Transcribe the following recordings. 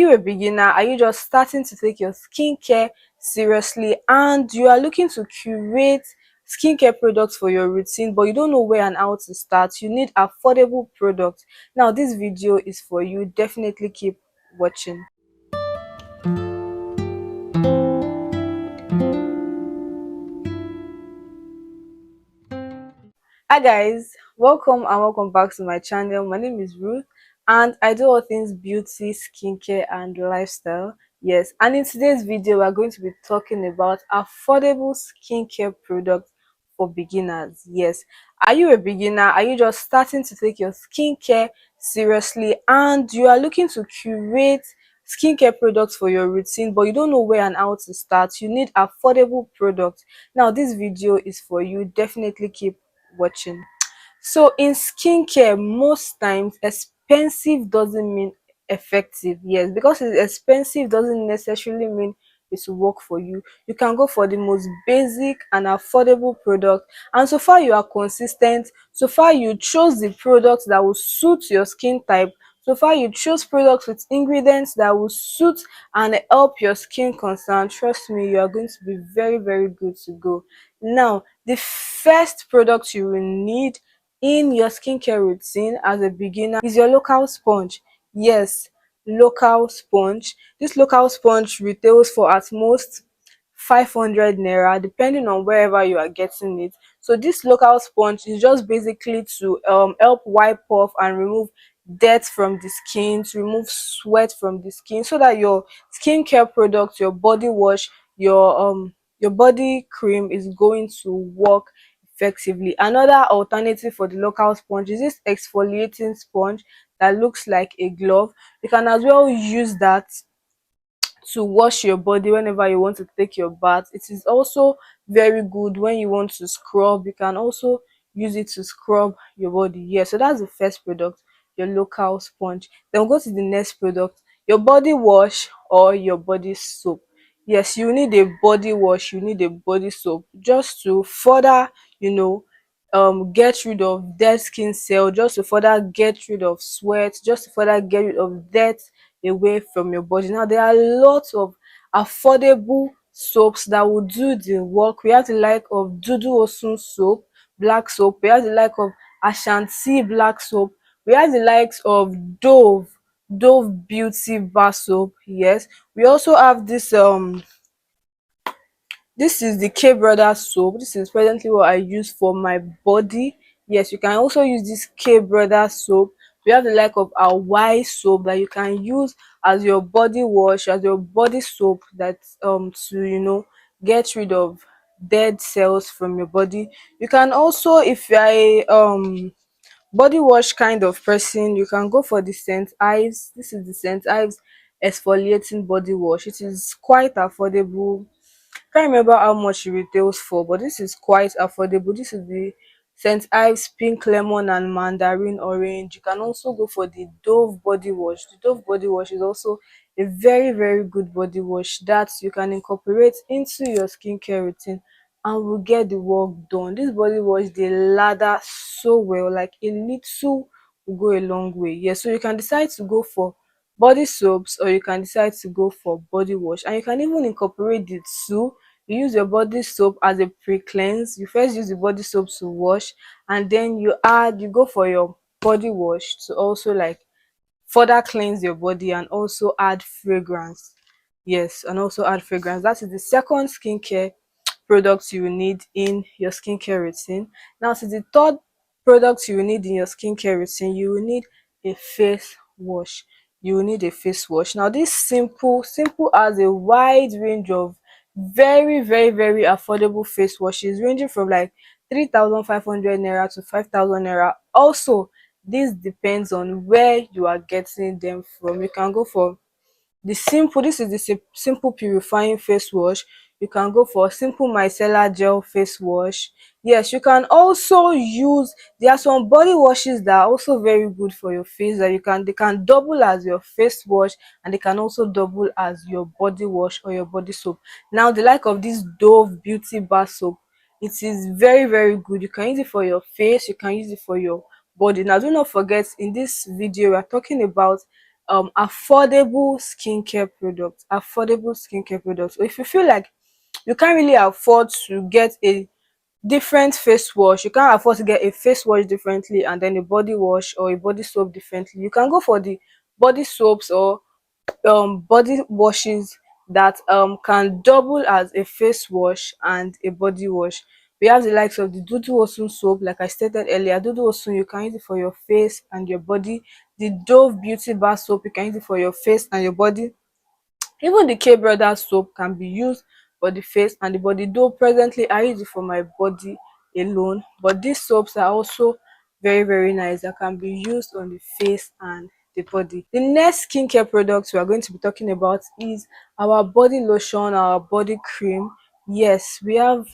you a beginner? Are you just starting to take your skincare seriously and you are looking to curate skincare products for your routine, but you don't know where and how to start? You need affordable products. Now this video is for you. Definitely keep watching. Hi guys, welcome back to my channel. My name is Ruth and I do all things beauty, skincare and lifestyle. Yes, and in today's video we're going to be talking about affordable skincare products for beginners. Yes, are you a beginner? Are you just starting to take your skincare seriously and you are looking to curate skincare products for your routine, but you don't know where and how to start? You need affordable products. Now this video is for you. Definitely keep watching. So in skincare, most times expensive doesn't mean effective. Yes, because it's expensive doesn't necessarily mean it will work for you. You can go for the most basic and affordable product, and so far you are consistent, so far you chose the product that will suit your skin type, so far you chose products with ingredients that will suit and help your skin concern, trust me, you are going to be very good to go. Now the first product you will need in your skincare routine as a beginner is your local sponge. Yes, local sponge. This local sponge retails for at most 500 naira depending on wherever you are getting it. So this local sponge is just basically to help wipe off and remove dirt from the skin, to remove sweat from the skin, so that your skincare product, your body wash, your body cream is going to work effectively. Another alternative for the local sponge is this exfoliating sponge that looks like a glove. You can as well use that to wash your body whenever you want to take your bath. It is also very good when you want to scrub. You can also use it to scrub your body. Yeah, so that's the first product, your local sponge. Then we'll go to the next product, your body wash or your body soap. Yes, you need a body wash, you need a body soap just to further, you know, get rid of dead skin cell, just to further get rid of sweat, just to further get rid of dirt away from your body. Now there are lots of affordable soaps that will do the work. We have the like of Dudu Osun soap, black soap. We have the like of Asantee black soap. We have the likes of Dove beauty bar soap. Yes, we also have this is the Carebeau soap. This is presently what I use for my body. Yes, you can also use this Carebeau soap. We have the like of our Y soap that you can use as your body wash, as your body soap, that to, you know, get rid of dead cells from your body. You can also, if you're a body wash kind of person, you can go for the scent Ives. This is the scent Ives exfoliating body wash. It is quite affordable. Can't remember how much it retails for, but this is quite affordable. This is the St. Ives pink lemon and mandarin orange. You can also go for the Dove body wash. The Dove body wash is also a very good body wash that you can incorporate into your skincare routine and will get the work done. This body wash dey lather so well, like a little will go a long way. Yeah, so you can decide to go for body soaps or you can decide to go for body wash, and you can even incorporate the two. You use your body soap as a pre-cleanse. You first use the body soap to wash, and then you go for your body wash to also like further cleanse your body and also add fragrance. Yes, and also add fragrance. That is the second skincare product you will need in your skincare routine. Now to the third product you will need in your skincare routine, you will need a face wash. You will need a face wash. Now this simple has a wide range of very affordable face washes, ranging from like 3,500 naira to 5,000 naira. Also, this depends on where you are getting them from. You can go for this is the simple purifying face wash. You can go for simple micellar gel face wash. Yes, you can also use, there are some body washes that are also very good for your face, that they can double as your face wash and they can also double as your body wash or your body soap. Now the like of this Dove beauty bar soap, it is very good. You can use it for your face, you can use it for your body. Now do not forget, in this video we are talking about affordable skincare products. Affordable skincare products. So if you feel like you can't really afford to get a different face wash, you can't afford to get a face wash differently and then a body wash or a body soap differently, you can go for the body soaps or body washes that can double as a face wash and a body wash. We have the likes of the Dudu Osun soap, like I stated earlier. Dudu Osun, you can use it for your face and your body. The Dove Beauty Bar soap, you can use it for your face and your body. Even the K Brothers soap can be used for the face and the body, though presently I use it for my body alone. But these soaps are also very nice that can be used on the face and the body. The next skincare products we are going to be talking about is our body lotion, our body cream. Yes, we have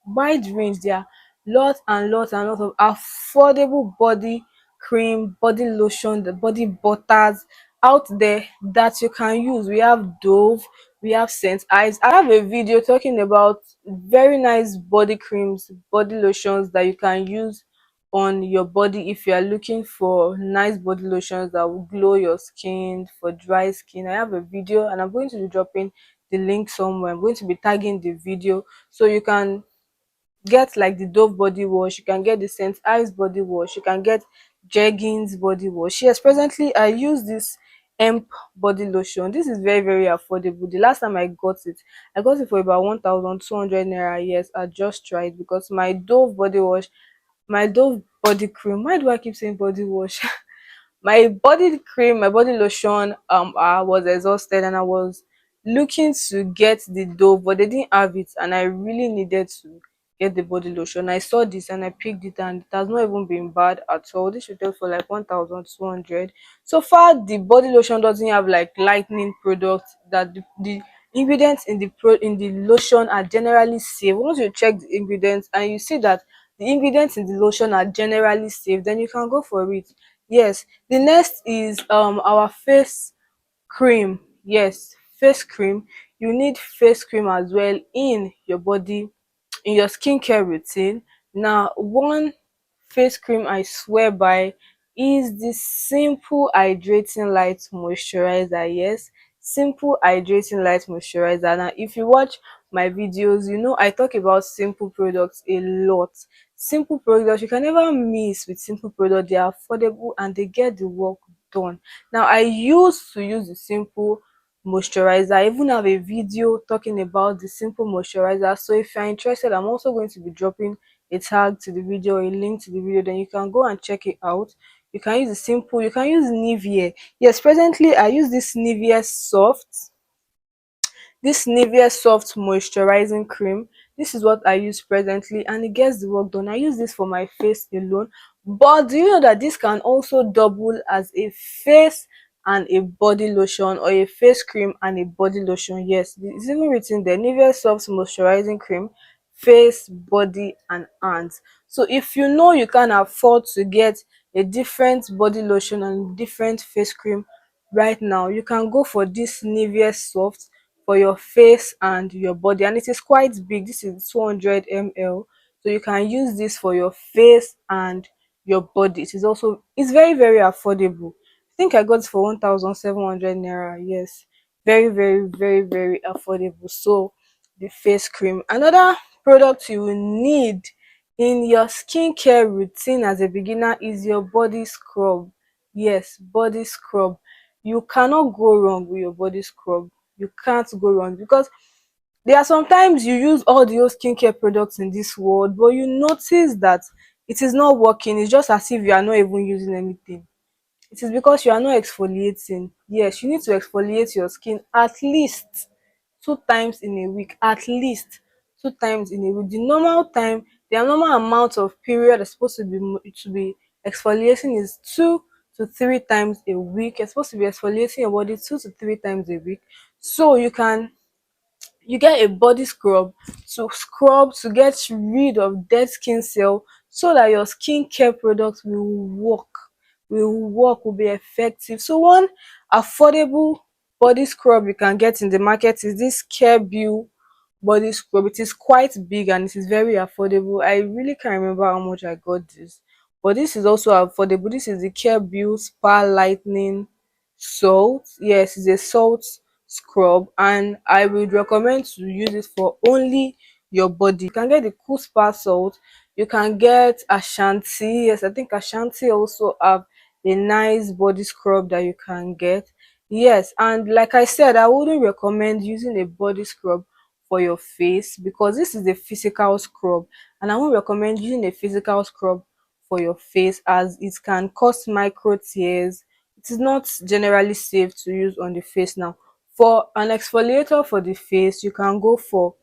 wide range. There are lots of affordable body cream, body lotion, the body butters out there that you can use. We have Dove, we have Scent Ives. I have a video talking about very nice body creams, body lotions that you can use on your body if you are looking for nice body lotions that will glow your skin for dry skin. I have a video and I'm going to be dropping the link somewhere. I'm going to be tagging the video so you can get like the Dove body wash, you can get the Scent Ives body wash, you can get Jeggings body wash. Yes, presently I use this hemp body lotion. This is very affordable. The last time I got it for about 1,200 naira. Yes, I just tried because my Dove body wash, my Dove body cream, why do I keep saying body wash? My body cream, my body lotion, I was exhausted and I was looking to get the Dove, but they didn't have it, and I really needed to get the body lotion. I saw this and I picked it, and it has not even been bad at all. This retail for like 1,200. So far, the body lotion doesn't have like lightening products that the ingredients in the lotion are generally safe. Once you check the ingredients and you see that the ingredients in the lotion are generally safe, then you can go for it. Yes, the next is our face cream. Yes, face cream. You need face cream as well in your body, in your skincare routine. Now, one face cream I swear by is the Simple Hydrating Light Moisturizer. Yes, Simple Hydrating Light Moisturizer. Now, if you watch my videos, you know I talk about simple products a lot. Simple products, you can never miss with simple products. They are affordable and they get the work done. Now, I used to use the Simple moisturizer. I even have a video talking about the Simple moisturizer. So if you're interested, I'm also going to be dropping a tag to the video, a link to the video, then you can go and check it out. You can use the Simple, you can use Nivea. Yes, presently I use this Nivea soft moisturizing cream. This is what I use presently and it gets the work done. I use this for my face alone, but do you know that this can also double as a face and a body lotion, or a face cream and a body lotion? Yes, it's even written there, Nivea soft moisturizing cream, face, body and hands. So if you know you can afford to get a different body lotion and different face cream right now, you can go for this Nivea soft for your face and your body, and it is quite big. This is 200 ml, so you can use this for your face and your body. It is also, it's very affordable. I think I got it for 1,700 naira. Yes, very affordable. So the face cream, another product you will need in your skincare routine as a beginner, is your body scrub. Yes, body scrub. You cannot go wrong with your body scrub. You can't go wrong because there are sometimes you use all the old skincare products in this world, but you notice that it is not working. It's just as if you are not even using anything. It is because you are not exfoliating. Yes, you need to exfoliate your skin at least 2 times in a week. At least 2 times in a week. The normal time, the normal amount of period is supposed to be exfoliating is 2 to 3 times a week. You're supposed to be exfoliating your body 2 to 3 times a week. So you get a body scrub to get rid of dead skin cell, so that your skincare products will be effective. So one affordable body scrub you can get in the market is this Carebeau body scrub. It is quite big and it is very affordable. I really can't remember how much I got this, but this is also affordable. This is the Carebeau spa lightning salt. Yes, it's a salt scrub, and I would recommend to use it for only your body. You can get the cool spa salt, you can get Ashanti. Yes, I think Ashanti also have a nice body scrub that you can get. Yes, and like I said, I wouldn't recommend using a body scrub for your face because this is a physical scrub, and I won't recommend using a physical scrub for your face as it can cause micro tears. It is not generally safe to use on the face. Now, for an exfoliator for the face, you can go for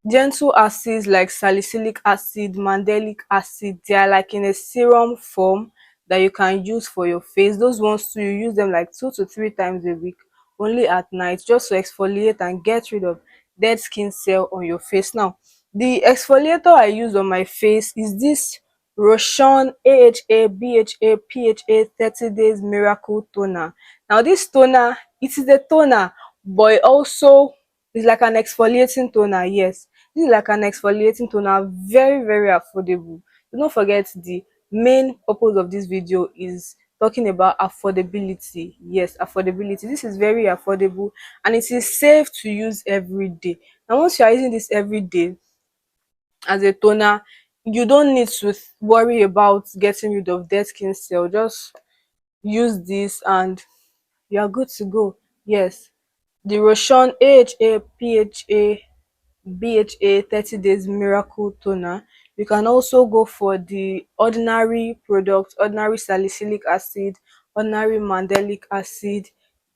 gentle acids like salicylic acid, mandelic acid. They are like in a serum form that you can use for your face. Those ones too, you use them like 2 to 3 times a week, only at night, just to exfoliate and get rid of dead skin cell on your face. Now, the exfoliator I use on my face is this Roushun AHA BHA PHA 30 days miracle toner. Now this toner, it is a toner, but it also is like an exfoliating toner. Yes, this is like an exfoliating toner, very very affordable. Do not forget, the main purpose of this video is talking about affordability. Yes, affordability. This is very affordable and it is safe to use every day. And once you are using this every day as a toner, you don't need to worry about getting rid of dead skin cell. Just use this and you are good to go. Yes, the Roshan AHA PHA BHA 30 days miracle toner. You can also go for the ordinary product, ordinary salicylic acid, ordinary mandelic acid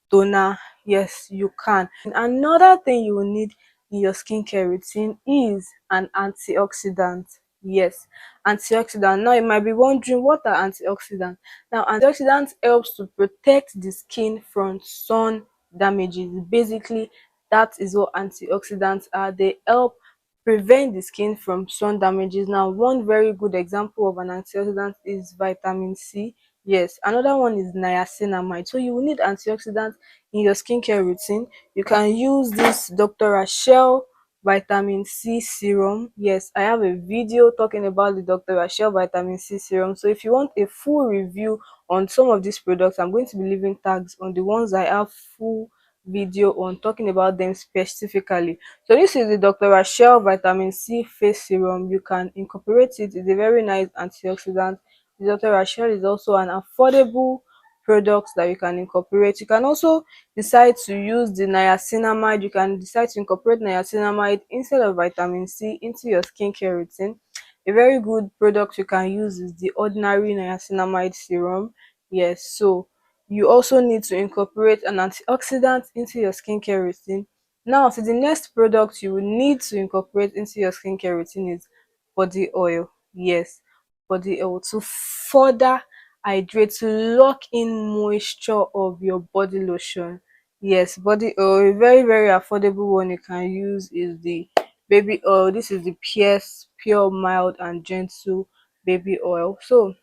toner. Yes, you can. Another thing you will need in your skincare routine is an antioxidant. Yes, antioxidant. Now you might be wondering, what are antioxidants? Now antioxidants helps to protect the skin from sun damages. Basically, that is what antioxidants are. They help prevent the skin from sun damages. Now one very good example of an antioxidant is vitamin C. Yes, another one is niacinamide. So you will need antioxidants in your skincare routine. You can use this Dr. Rashel vitamin C serum. Yes, I have a video talking about the Dr. Rashel vitamin C serum. So if you want a full review on some of these products, I'm going to be leaving tags on the ones I have full video on, talking about them specifically. So this is the Dr. Rashel vitamin C face serum. You can incorporate it. It's a very nice antioxidant. The Dr. Rashel is also an affordable product that you can incorporate. You can also decide to use the niacinamide. You can decide to incorporate niacinamide instead of vitamin C into your skincare routine. A very good product you can use is the ordinary niacinamide serum. Yes, so you also need to incorporate an antioxidant into your skincare routine. Now, to the next product you will need to incorporate into your skincare routine is body oil. Yes, body oil to further hydrate, to lock in moisture of your body lotion. Yes, body oil, a very very affordable one you can use is the baby oil. This is the Pears pure mild and gentle baby oil. So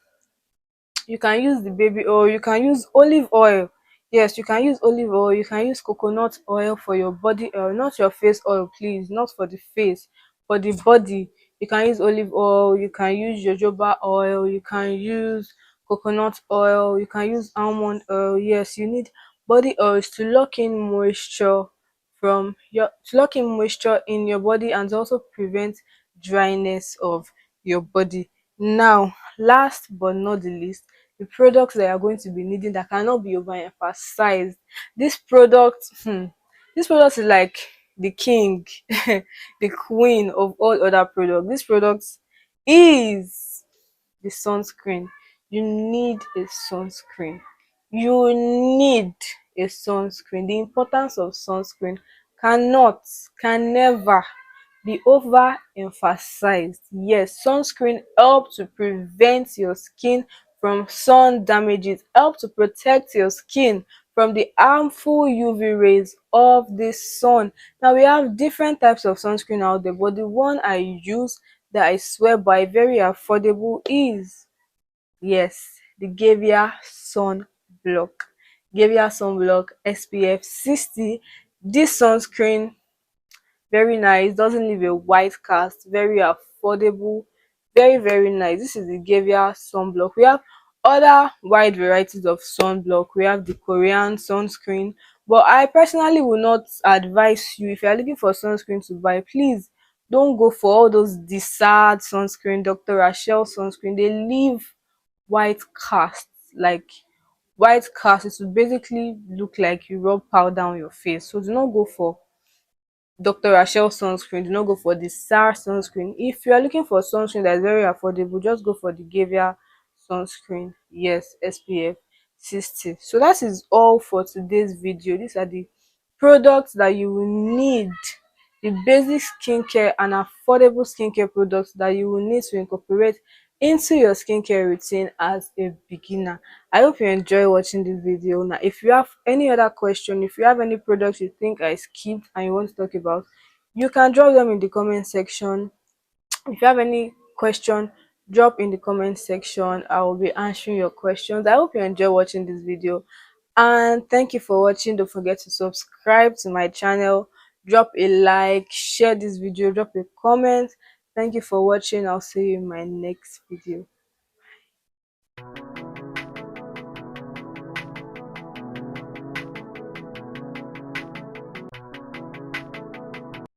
you can use the baby oil, you can use olive oil. Yes, you can use olive oil, you can use coconut oil for your body oil, not your face oil, please, not for the face, for the body. You can use olive oil, you can use jojoba oil, you can use coconut oil, you can use almond oil. Yes, you need body oils to lock in moisture from your to lock in moisture in your body and to also prevent dryness of your body. Now, last but not the least, the products that you're going to be needing that cannot be overemphasized. This product, this product is like the king, the queen of all other products. This product is the sunscreen. You need a sunscreen. You need a sunscreen. The importance of sunscreen cannot, can never be overemphasized. Yes, sunscreen help to prevent your skin from sun damages, help to protect your skin from the harmful UV rays of the sun. Now we have different types of sunscreen out there, but the one I use that I swear by, very affordable, is, yes, the Gavia sunblock. Gavia sunblock SPF 60. This sunscreen, very nice, doesn't leave a white cast, very affordable, very very nice. This is the Gavia sunblock. We have other wide varieties of sunblock. We have the Korean sunscreen, but I personally will not advise you, if you are looking for sunscreen to buy, please don't go for all those Desad sunscreen, Dr. Rashel sunscreen. They leave white casts, like white cast. It will basically look like you rub powder on your face. So do not go for Dr. Rashel sunscreen. Do not go for the SAR sunscreen. If you are looking for sunscreen that is very affordable, just go for the Gavia sunscreen. Yes, SPF 60. So that is all for today's video. These are the products that you will need, the basic skincare and affordable skincare products that you will need to incorporate into your skincare routine as a beginner. I hope you enjoy watching this video. Now, if you have any other question, if you have any products you think I skipped and you want to talk about, you can drop them in the comment section. If you have any question, drop in the comment section. I will be answering your questions. I hope you enjoy watching this video, and thank you for watching. Don't forget to subscribe to my channel, drop a like, share this video, drop a comment. Thank you for watching. I'll see you in my next video.